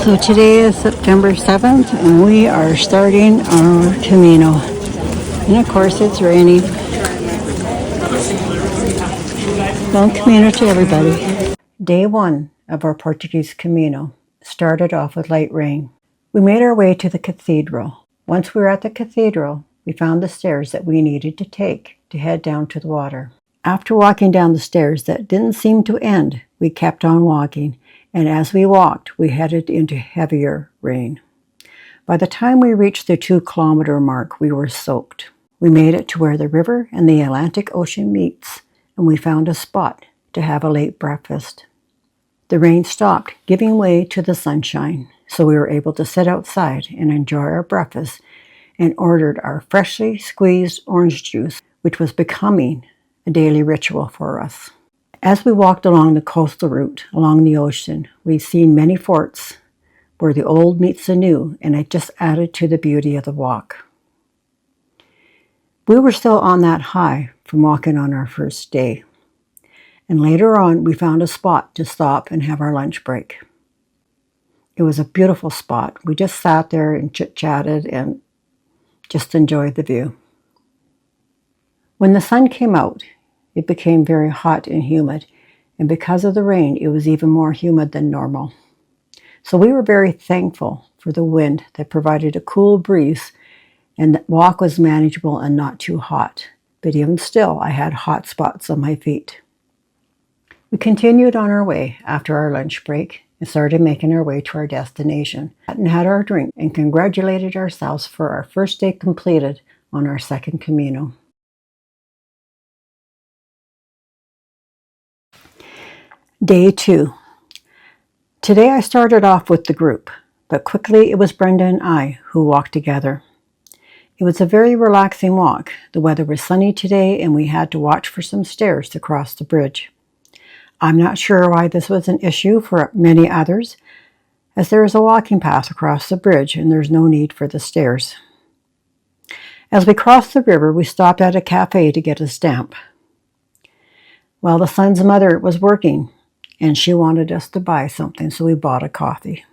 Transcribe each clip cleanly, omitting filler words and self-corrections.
So today is September 7th and we are starting our Camino. And of course it's raining. Bon Camino to everybody. Day 1 of our Portuguese Camino started off with light rain. We made our way to the cathedral. Once we were at the cathedral, we found the stairs that we needed to take to head down to the water. After walking down the stairs that didn't seem to end, we kept on walking. And as we walked, we headed into heavier rain. By the time we reached the 2-kilometer mark, we were soaked. We made it to where the river and the Atlantic Ocean meets, and we found a spot to have a late breakfast. The rain stopped, giving way to the sunshine, so we were able to sit outside and enjoy our breakfast and ordered our freshly squeezed orange juice, which was becoming a daily ritual for us. As we walked along the coastal route along the ocean, we've seen many forts where the old meets the new, and it just added to the beauty of the walk. We were still on that high from walking on our first day, and later on we found a spot to stop and have our lunch break. It was a beautiful spot. We just sat there and chit-chatted and just enjoyed the view. When the sun came out, it became very hot and humid, and because of the rain, it was even more humid than normal. So we were very thankful for the wind that provided a cool breeze, and the walk was manageable and not too hot. But even still, I had hot spots on my feet. We continued on our way after our lunch break and started making our way to our destination, and had our drink and congratulated ourselves for our first day completed on our second Camino. Day 2. Today I started off with the group, but quickly it was Brenda and I who walked together. It was a very relaxing walk. The weather was sunny today and we had to watch for some stairs to cross the bridge. I'm not sure why this was an issue for many others, as there is a walking path across the bridge and there's no need for the stairs. As we crossed the river, we stopped at a cafe to get a stamp. Well, the son's mother was working, and she wanted us to buy something, so we bought a coffee.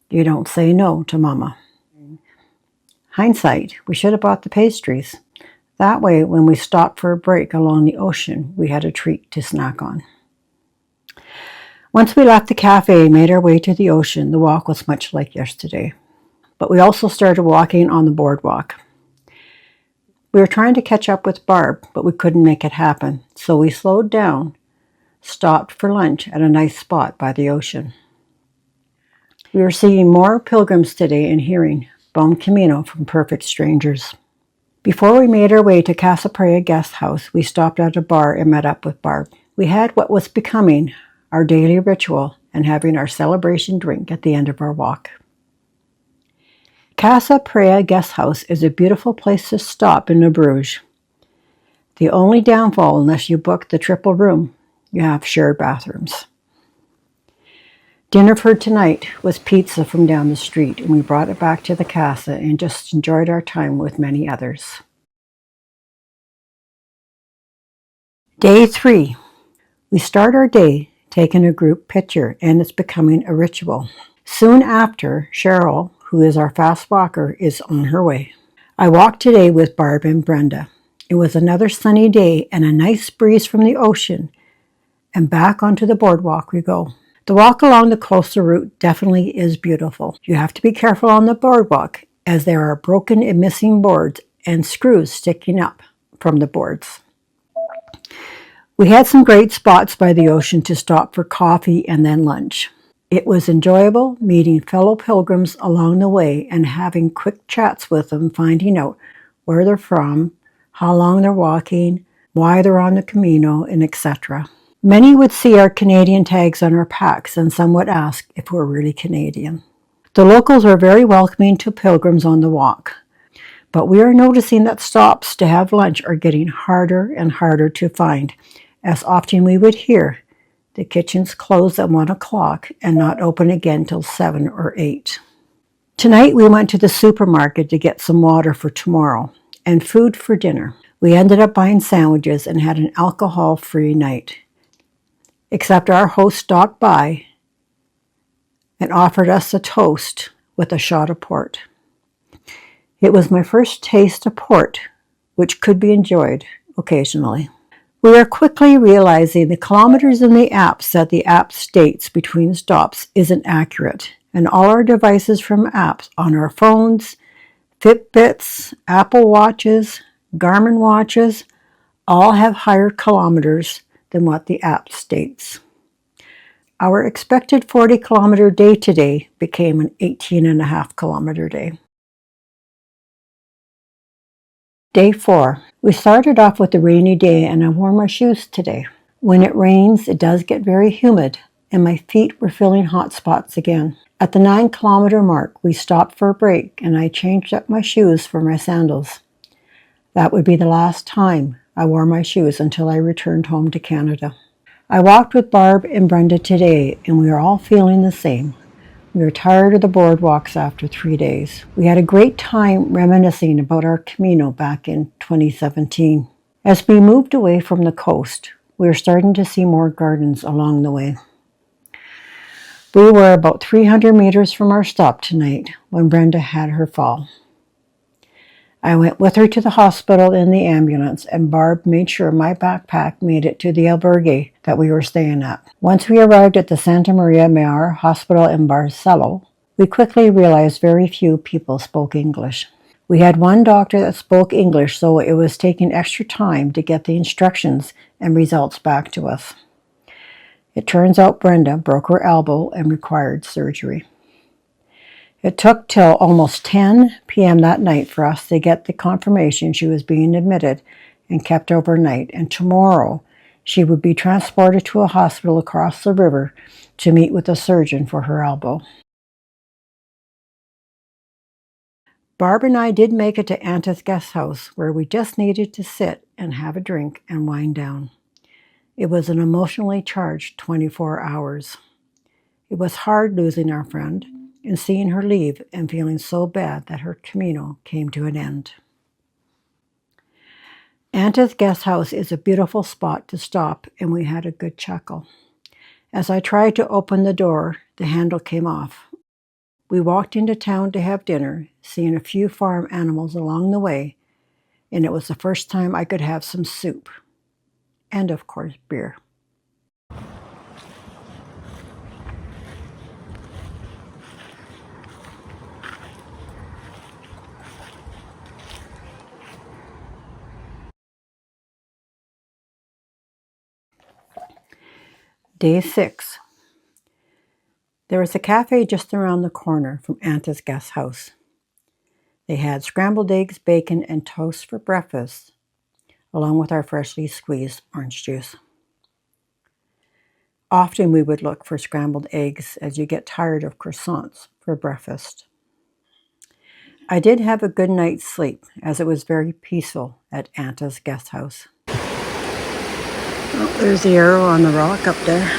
You don't say no to Mama. Hindsight, we should have bought the pastries. That way, when we stopped for a break along the ocean, we had a treat to snack on. Once we left the cafe and made our way to the ocean, the walk was much like yesterday. But we also started walking on the boardwalk. We were trying to catch up with Barb, but we couldn't make it happen, so we slowed down, stopped for lunch at a nice spot by the ocean. We are seeing more pilgrims today and hearing Bon Camino from perfect strangers. Before we made our way to Casa Prea guest house, we stopped at a bar and met up with Barb. We had what was becoming our daily ritual and having our celebration drink at the end of our walk. Casa Prea guest house is a beautiful place to stop in Lethbridge. The only downfall, unless you book the triple room, you have shared bathrooms. Dinner for tonight was pizza from down the street, and we brought it back to the casa and just enjoyed our time with many others. Day 3. We start our day taking a group picture, and it's becoming a ritual. Soon after, Cheryl, who is our fast walker, is on her way. I walked today with Barb and Brenda. It was another sunny day and a nice breeze from the ocean, and back onto the boardwalk we go. The walk along the coastal route definitely is beautiful. You have to be careful on the boardwalk, as there are broken and missing boards and screws sticking up from the boards. We had some great spots by the ocean to stop for coffee and then lunch. It was enjoyable meeting fellow pilgrims along the way and having quick chats with them, finding out where they're from, how long they're walking, why they're on the Camino, and etc. Many would see our Canadian tags on our packs, and some would ask if we're really Canadian. The locals are very welcoming to pilgrims on the walk, but we are noticing that stops to have lunch are getting harder and harder to find, as often we would hear the kitchens close at 1 o'clock and not open again till 7 or 8. Tonight we went to the supermarket to get some water for tomorrow and food for dinner. We ended up buying sandwiches and had an alcohol-free night, except our host stopped by and offered us a toast with a shot of port. It was my first taste of port, which could be enjoyed occasionally. We are quickly realizing the kilometers in the apps that the app states between stops isn't accurate, and all our devices from apps on our phones, Fitbits, Apple Watches, Garmin watches, all have higher kilometers than what the app states. Our expected 40-kilometer day today became an 18.5-kilometer day. Day 4. We started off with a rainy day and I wore my shoes today. When it rains, it does get very humid and my feet were feeling hot spots again. At the 9-kilometer mark, we stopped for a break and I changed up my shoes for my sandals. That would be the last time I wore my shoes until I returned home to Canada. I walked with Barb and Brenda today and we are all feeling the same. We are tired of the boardwalks after 3 days. We had a great time reminiscing about our Camino back in 2017. As we moved away from the coast, we were starting to see more gardens along the way. We were about 300 meters from our stop tonight when Brenda had her fall. I went with her to the hospital in the ambulance and Barb made sure my backpack made it to the albergue that we were staying at. Once we arrived at the Santa Maria Maior Hospital in Barcelona, we quickly realized very few people spoke English. We had one doctor that spoke English, so it was taking extra time to get the instructions and results back to us. It turns out Brenda broke her elbow and required surgery. It took till almost 10 p.m. that night for us to get the confirmation she was being admitted and kept overnight, and tomorrow she would be transported to a hospital across the river to meet with a surgeon for her elbow. Barb and I did make it to Anta's guest house, where we just needed to sit and have a drink and wind down. It was an emotionally charged 24 hours. It was hard losing our friend and seeing her leave and feeling so bad that her Camino came to an end. Anta's guest house is a beautiful spot to stop and we had a good chuckle. As I tried to open the door, the handle came off. We walked into town to have dinner, seeing a few farm animals along the way, and it was the first time I could have some soup. And of course, beer. Day 6. There was a cafe just around the corner from Anta's guest house. They had scrambled eggs, bacon, and toast for breakfast, along with our freshly squeezed orange juice. Often we would look for scrambled eggs as you get tired of croissants for breakfast. I did have a good night's sleep as it was very peaceful at Anta's guest house. Oh, there's the arrow on the rock up there.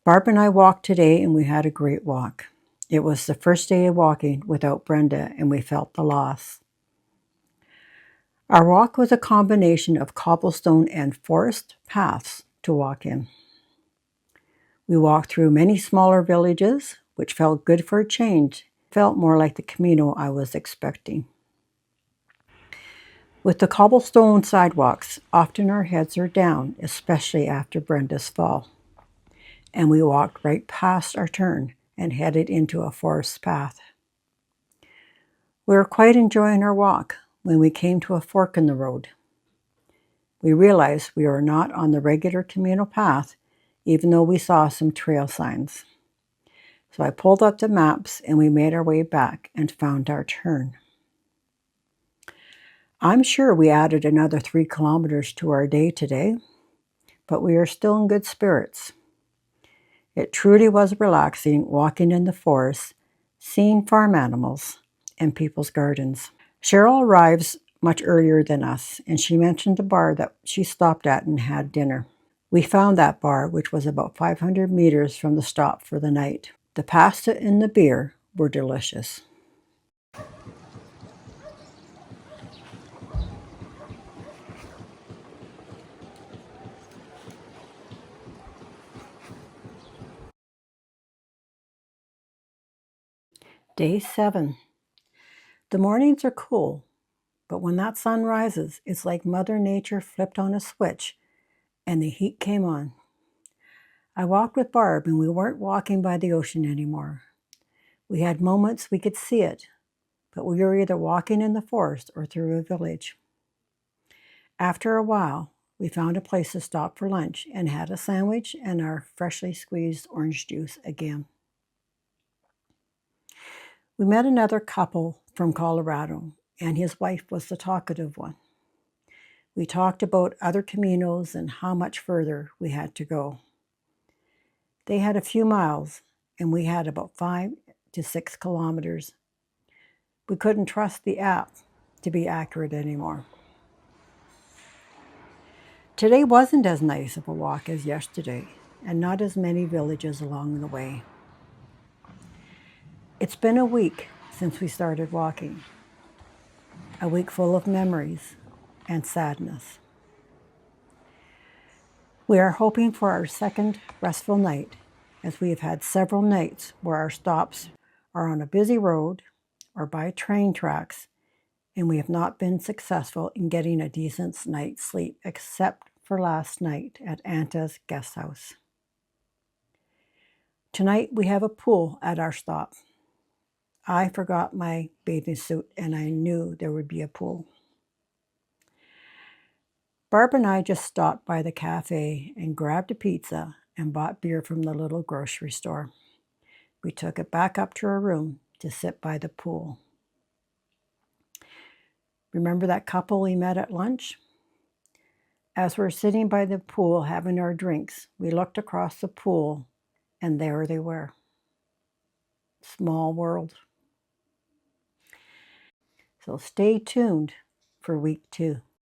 Barb and I walked today and we had a great walk. It was the first day of walking without Brenda and we felt the loss. Our walk was a combination of cobblestone and forest paths to walk in. We walked through many smaller villages, which felt good for a change. It felt more like the Camino I was expecting. With the cobblestone sidewalks, often our heads are down, especially after Brenda's fall. And we walked right past our turn and headed into a forest path. We were quite enjoying our walk when we came to a fork in the road. We realized we were not on the regular Camino path, even though we saw some trail signs. So I pulled up the maps and we made our way back and found our turn. I'm sure we added another 3 kilometers to our day today, but we are still in good spirits. It truly was relaxing walking in the forest, seeing farm animals and people's gardens. Cheryl arrives much earlier than us, and she mentioned the bar that she stopped at and had dinner. We found that bar, which was about 500 meters from the stop for the night. The pasta and the beer were delicious. Day 7. The mornings are cool, but when that sun rises, it's like Mother Nature flipped on a switch and the heat came on. I walked with Barb and we weren't walking by the ocean anymore. We had moments we could see it, but we were either walking in the forest or through a village. After a while, we found a place to stop for lunch and had a sandwich and our freshly squeezed orange juice again. We met another couple from Colorado, and his wife was the talkative one. We talked about other caminos and how much further we had to go. They had a few miles, and we had about 5 to 6 kilometers. We couldn't trust the app to be accurate anymore. Today wasn't as nice of a walk as yesterday, and not as many villages along the way. It's been a week since we started walking, a week full of memories and sadness. We are hoping for our second restful night, as we have had several nights where our stops are on a busy road or by train tracks, and we have not been successful in getting a decent night's sleep except for last night at Anta's guest house. Tonight we have a pool at our stop. I forgot my bathing suit and I knew there would be a pool. Barb and I just stopped by the cafe and grabbed a pizza and bought beer from the little grocery store. We took it back up to our room to sit by the pool. Remember that couple we met at lunch? As we're sitting by the pool having our drinks, we looked across the pool and there they were. Small world. So stay tuned for week 2.